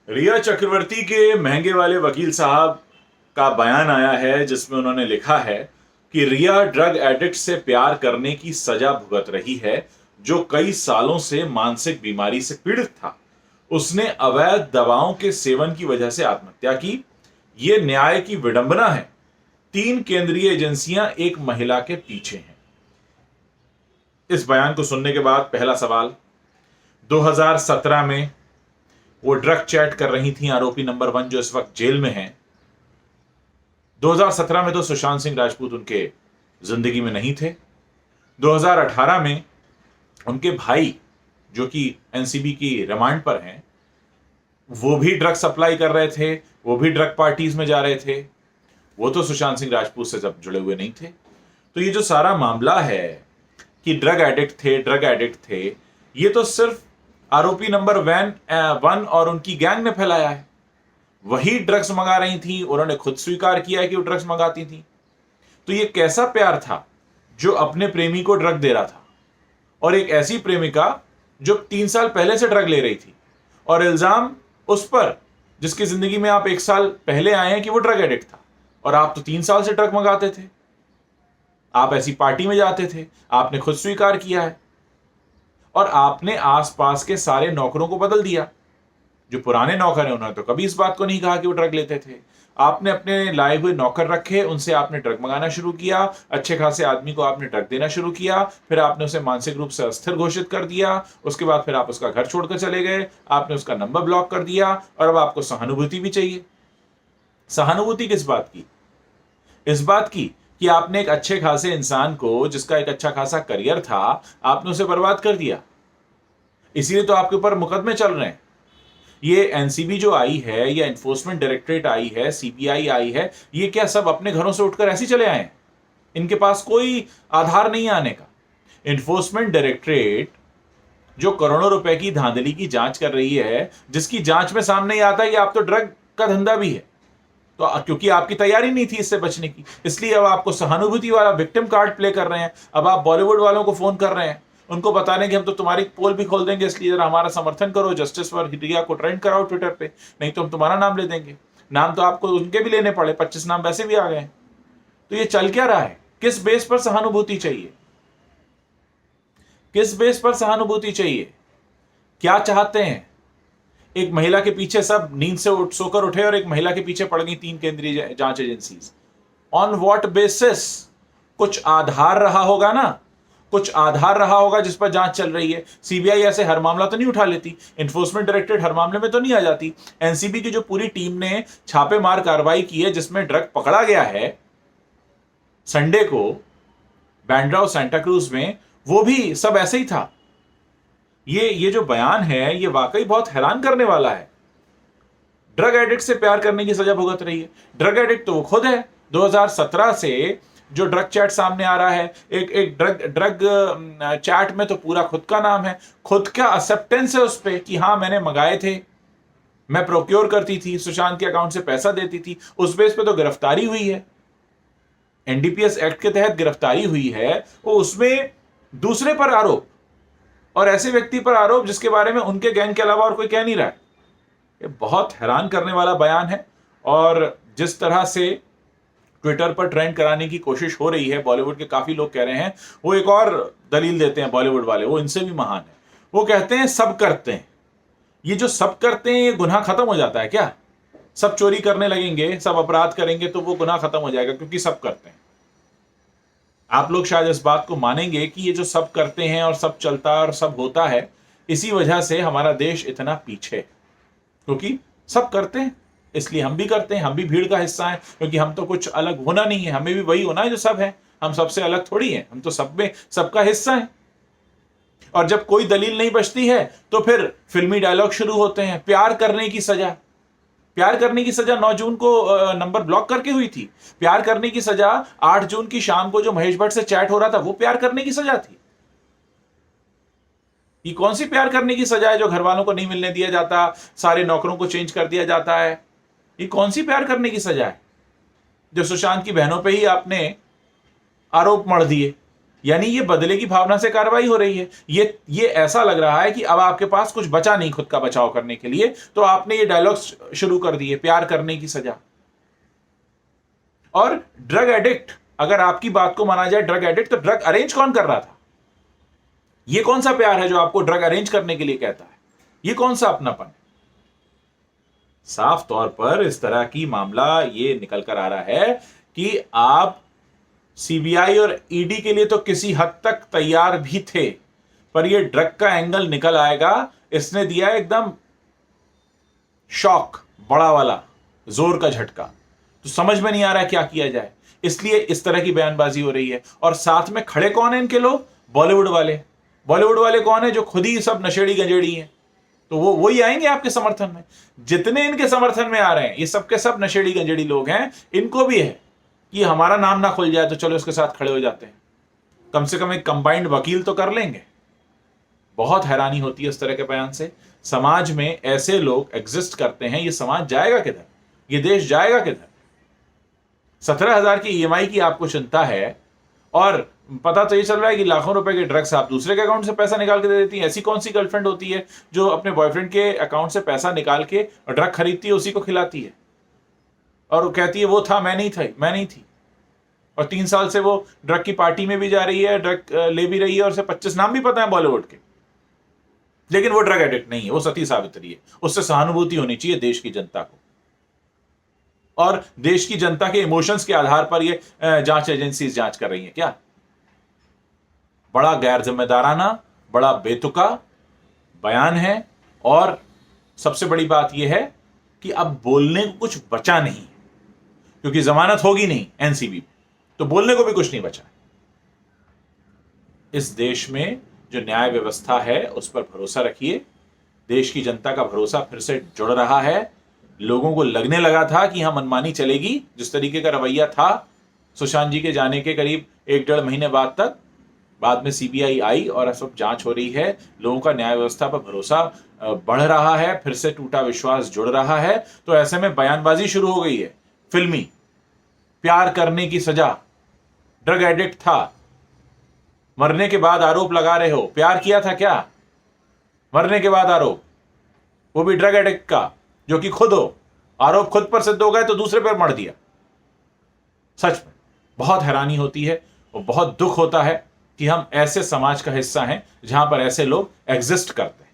रिया चक्रवर्ती के महंगे वाले वकील साहब का बयान आया है जिसमें उन्होंने लिखा है कि रिया ड्रग एडिक्ट से प्यार करने की सजा भुगत रही है जो कई सालों से मानसिक बीमारी से पीड़ित था। उसने अवैध दवाओं के सेवन की वजह से आत्महत्या की। यह न्याय की विडंबना है। 3 केंद्रीय एजेंसियां एक महिला के पीछे हैं। इस बयान को सुनने के बाद पहला सवाल, 2017 में वो ड्रग चैट कर रही थी आरोपी नंबर 1 जो इस वक्त जेल में है। 2017 में तो सुशांत सिंह राजपूत उनके जिंदगी में नहीं थे। 2018 में उनके भाई जो कि एनसीबी की रिमांड पर हैं, वो भी ड्रग सप्लाई कर रहे थे, वो भी ड्रग पार्टीज में जा रहे थे। वो तो सुशांत सिंह राजपूत से जब जुड़े हुए नहीं थे। तो ये जो सारा मामला है कि ड्रग एडिक्ट थे, ये तो सिर्फ आरोपी नंबर 1 और उनकी गैंग ने फैलाया है। वही ड्रग्स मंगा रही थी, उन्होंने खुद स्वीकार किया है कि वो ड्रग्स मंगाती थी। तो ये कैसा प्यार था जो अपने प्रेमी को ड्रग दे रहा था, और एक ऐसी प्रेमिका जो 3 साल पहले से ड्रग ले रही थी, और इल्जाम उस पर जिसकी जिंदगी में आप 1 साल पहले आए हैं कि वो ड्रग एडिक्ट था, और आप तो 3 साल से ड्रग मंगाते थे। आप ऐसी पार्टी में जाते थे, आपने खुद स्वीकार किया है, और आपने आसपास के सारे नौकरों को बदल दिया। जो पुराने नौकर हैं उन्होंने तो कभी इस बात को नहीं कहा कि वो ड्रग लेते थे। आपने अपने लाए हुए नौकर रखे, उनसे आपने ड्रग मंगाना शुरू किया। अच्छे खासे आदमी को आपने ड्रग देना शुरू किया, फिर आपने उसे मानसिक रूप से अस्थिर घोषित कर दिया। उसके बाद फिर आप उसका घर छोड़कर चले गए, आपने उसका नंबर ब्लॉक कर दिया, और अब आपको सहानुभूति भी चाहिए। सहानुभूति किस बात की? इस बात की कि आपने एक अच्छे खासे इंसान को, जिसका एक अच्छा खासा करियर था, आपने उसे बर्बाद कर दिया। इसीलिए तो आपके ऊपर मुकदमे चल रहे हैं। ये एनसीबी जो आई है, या एनफोर्समेंट डायरेक्टरेट आई है, सीबीआई आई है, ये क्या सब अपने घरों से उठकर ऐसे चले आए हैं? इनके पास कोई आधार नहीं आने का। एनफोर्समेंट डायरेक्टरेट जो करोड़ों रुपए की धांधली की जांच कर रही है, जिसकी जांच में सामने ही आता है कि आप तो ड्रग का धंधा भी है, तो क्योंकि आपकी तैयारी नहीं थी इससे बचने की, इसलिए अब आपको सहानुभूति वाला विक्टिम कार्ड प्ले कर रहे हैं। अब आप बॉलीवुड वालों को फोन कर रहे हैं, उनको बता रहे हैं कि हम तो तुम्हारी पोल भी खोल देंगे, इसलिए जरा हमारा समर्थन करो, जस्टिस फॉर रिया को ट्रेंड कराओ ट्विटर पे, नहीं तो हम तुम्हारा नाम ले देंगे। नाम तो आपको उनके भी लेने पड़े, 25 नाम वैसे भी आ गए। तो ये चल क्या रहा है? किस बेस पर सहानुभूति चाहिए? किस बेस पर सहानुभूति चाहिए? क्या चाहते हैं? एक महिला के पीछे सब नींद से सोकर उठे और एक महिला के पीछे पड़ गई 3 केंद्रीय जांच एजेंसीज। On what basis? कुछ आधार रहा होगा ना, कुछ आधार रहा होगा जिस पर जांच चल रही है। सीबीआई ऐसे हर मामला तो नहीं उठा लेती, एनफोर्समेंट डायरेक्टरेट हर मामले में तो नहीं आ जाती। एनसीबी की जो पूरी टीम ने छापेमार कार्रवाई की है, जिसमें ड्रग पकड़ा गया है संडे को बैंड्रा और सेंटा क्रूज में, वो भी सब ऐसे ही था। ये जो बयान है, ये वाकई बहुत हैरान करने वाला है। ड्रग एडिक्ट से प्यार करने की सजा भुगत रही है। ड्रग एडिक्ट तो वो खुद है। 2017 से जो ड्रग चैट सामने आ रहा है, एक ड्रग चैट में तो पूरा खुद का नाम है, खुद का एक्सेप्टेंस है उस पे कि हाँ मैंने मंगाए थे, मैं प्रोक्योर करती थी, सुशांत के अकाउंट से पैसा देती थी। उस बेस पे तो गिरफ्तारी हुई है, एनडीपीएस एक्ट के तहत गिरफ्तारी हुई है। वो उसमें दूसरे पर आरोप, और ऐसे व्यक्ति पर आरोप जिसके बारे में उनके गैंग के अलावा और कोई कह नहीं रहा है। ये बहुत हैरान करने वाला बयान है। और जिस तरह से ट्विटर पर ट्रेंड कराने की कोशिश हो रही है, बॉलीवुड के काफी लोग कह रहे हैं, वो एक और दलील देते हैं बॉलीवुड वाले, वो इनसे भी महान है। वो कहते हैं सब करते हैं। ये जो सब करते हैं, ये गुनाह खत्म हो जाता है क्या? सब चोरी करने लगेंगे, सब अपराध करेंगे तो वो गुनाह खत्म हो जाएगा, क्योंकि सब करते हैं। आप लोग शायद इस बात को मानेंगे कि ये जो सब करते हैं और सब चलता है और सब होता है, इसी वजह से हमारा देश इतना पीछे है, क्योंकि सब करते हैं इसलिए हम भी करते हैं। हम भी भीड़ का हिस्सा हैं, क्योंकि हम तो कुछ अलग होना नहीं है, हमें भी वही होना है जो सब है। हम सबसे अलग थोड़ी हैं, हम तो सब में सबका हिस्सा है। और जब कोई दलील नहीं बचती है तो फिर फिल्मी डायलॉग शुरू होते हैं। प्यार करने की सजा, प्यार करने की सजा 9 जून को नंबर ब्लॉक करके हुई थी। प्यार करने की सजा 8 जून की शाम को जो महेश भट्ट से चैट हो रहा था, वो प्यार करने की सजा थी। ये कौन सी प्यार करने की सजा है जो घर वालों को नहीं मिलने दिया जाता, सारे नौकरों को चेंज कर दिया जाता है? ये कौन सी प्यार करने की सजा है जो सुशांत की बहनों पे ही आपने आरोप मढ़ दिए? यानी ये बदले की भावना से कार्रवाई हो रही है। ये ऐसा लग रहा है कि अब आपके पास कुछ बचा नहीं खुद का बचाव करने के लिए, तो आपने ये डायलॉग शुरू कर दिए, प्यार करने की सजा। और ड्रग एडिक्ट, अगर आपकी बात को माना जाए ड्रग एडिक्ट, तो ड्रग अरेंज कौन कर रहा था? ये कौन सा प्यार है जो आपको ड्रग अरेंज करने के लिए कहता है? ये कौन सा अपनापन है? साफ तौर पर इस तरह की मामला ये निकल कर आ रहा है कि आप सीबीआई और ईडी के लिए तो किसी हद तक तैयार भी थे, पर ये ड्रग का एंगल निकल आएगा, इसने दिया एकदम शॉक, बड़ा वाला, जोर का झटका। तो समझ में नहीं आ रहा है क्या किया जाए, इसलिए इस तरह की बयानबाजी हो रही है। और साथ में खड़े कौन है इनके लोग? बॉलीवुड वाले। बॉलीवुड वाले कौन है? जो खुद ही सब नशेड़ी गंजेड़ी हैं। तो वो वही आएंगे आपके समर्थन में। जितने इनके समर्थन में आ रहे हैं ये सब के सब नशेड़ी गंजेड़ी लोग हैं। इनको भी है कि हमारा नाम ना खुल जाए तो चलो इसके साथ खड़े हो जाते हैं, कम से कम एक कंबाइंड वकील तो कर लेंगे। बहुत हैरानी होती है इस तरह के बयान से। समाज में ऐसे लोग एग्जिस्ट करते हैं, ये समाज जाएगा किधर? ये देश जाएगा किधर? 17,000 की ईएमआई की आपको चिंता है और पता तो ये चल रहा है कि लाखों रुपए के ड्रग्स आप दूसरे के अकाउंट से पैसा निकाल के दे देती हैं। ऐसी कौन सी गर्लफ्रेंड होती है जो अपने बॉयफ्रेंड के अकाउंट से पैसा निकाल के ड्रग खरीदती है, उसी को खिलाती है और वो कहती है वो था, मैं नहीं थी। और 3 साल से वो ड्रग की पार्टी में भी जा रही है, ड्रग ले भी रही है और उसे 25 नाम भी पता है बॉलीवुड के, लेकिन वो ड्रग एडिक्ट नहीं है, वो सती सावित्री है। उससे सहानुभूति होनी चाहिए देश की जनता को, और देश की जनता के इमोशंस के आधार पर ये जांच एजेंसी जांच कर रही है क्या? बड़ा गैर जिम्मेदाराना, बड़ा बेतुका बयान है। और सबसे बड़ी बात यह है कि अब बोलने को कुछ बचा नहीं, क्योंकि जमानत होगी नहीं एनसीबी में, तो बोलने को भी कुछ नहीं बचा। इस देश में जो न्याय व्यवस्था है उस पर भरोसा रखिए। देश की जनता का भरोसा फिर से जुड़ रहा है। लोगों को लगने लगा था कि यहां मनमानी चलेगी, जिस तरीके का रवैया था सुशांत जी के जाने के करीब 1-1.5 महीने बाद तक। बाद में सीबीआई आई और सब जांच हो रही है, लोगों का न्याय व्यवस्था पर भरोसा बढ़ रहा है, फिर से टूटा विश्वास जुड़ रहा है। तो ऐसे में बयानबाजी शुरू हो गई है फिल्मी, प्यार करने की सजा, ड्रग एडिक्ट था, मरने के बाद आरोप लगा रहे हो, प्यार किया था क्या? मरने के बाद आरोप, वो भी ड्रग एडिक्ट का, जो कि खुद हो, आरोप खुद पर सिद्ध हो गए तो दूसरे पर मर दिया। सच में बहुत हैरानी होती है और बहुत दुख होता है कि हम ऐसे समाज का हिस्सा हैं जहां पर ऐसे लोग एग्जिस्ट करते हैं।